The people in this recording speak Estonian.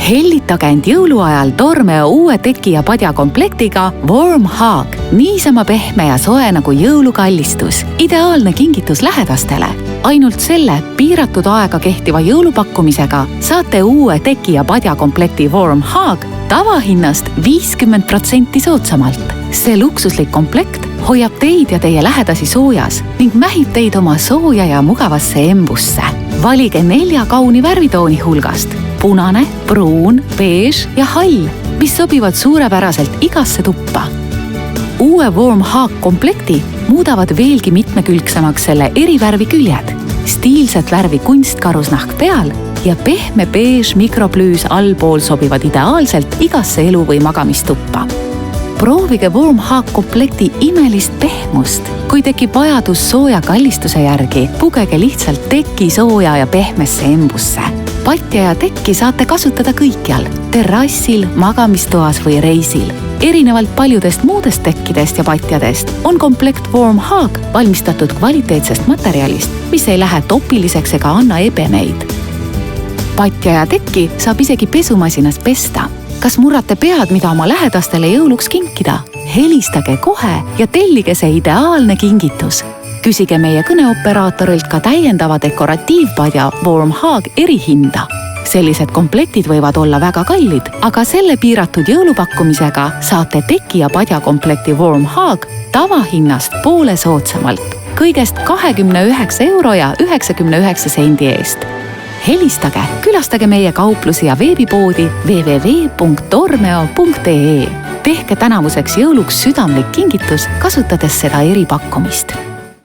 Hellitage end jõuluajal Tormeo uue teki ja padja komplektiga Warm Hug. Niisama pehme ja soe nagu jõulukallistus. Ideaalne kingitus lähedastele. Ainult selle piiratud aega kehtiva jõulupakkumisega saate uue teki ja padja komplekti Warm Hug tavahinnast 50% soodsamalt. See luksuslik komplekt hoiab teid ja teie lähedasi soojas ning mähib teid oma sooja ja mugavasse embusse. Valige 4 kauni värvitooni hulgast. Punane, pruun, beež ja hall, mis sobivad suurepäraselt igasse tuppa. Uue Warm Hug komplekti muudavad veelgi mitmekülgsemaks selle erivärvi küljed. Stiilset värvi kunstkarusnahk peal ja pehme beež mikroplüüs allpool sobivad ideaalselt igasse elu- või magamistuppa. Proovige Warm Hug komplekti imelist pehmust. Kui tekib vajadus sooja kallistuse järgi, pugege lihtsalt teki sooja ja pehmesse embusse. Patja ja tekki saate kasutada kõikjal, terrassil, magamistoas või reisil. Erinevalt paljudest muudest tekkidest ja patjadest on komplekt Warm Hug valmistatud kvaliteetsest materjalist, mis ei lähe topiliseks ega anna ebemeid. Patja ja tekki saab isegi pesumasinas pesta. Kas murrate pead, mida oma lähedastele jõuluks kinkida? Helistage kohe ja tellige see ideaalne kingitus. Küsige meie kõneoperaatorilt ka täiendava dekoratiivpadja Warm Hug erihinda. Sellised komplektid võivad olla väga kallid, aga selle piiratud jõulupakkumisega saate teki ja padja komplekti Warm Hug tavahinnast poole soodsamalt. Kõigest 29 € ja 99 sendi eest. Helistage, külastage meie kauplusi ja veebipoodi www.tormeo.ee. Tehke tänavuseks jõuluks südamlik kingitus, kasutades seda eripakkumist.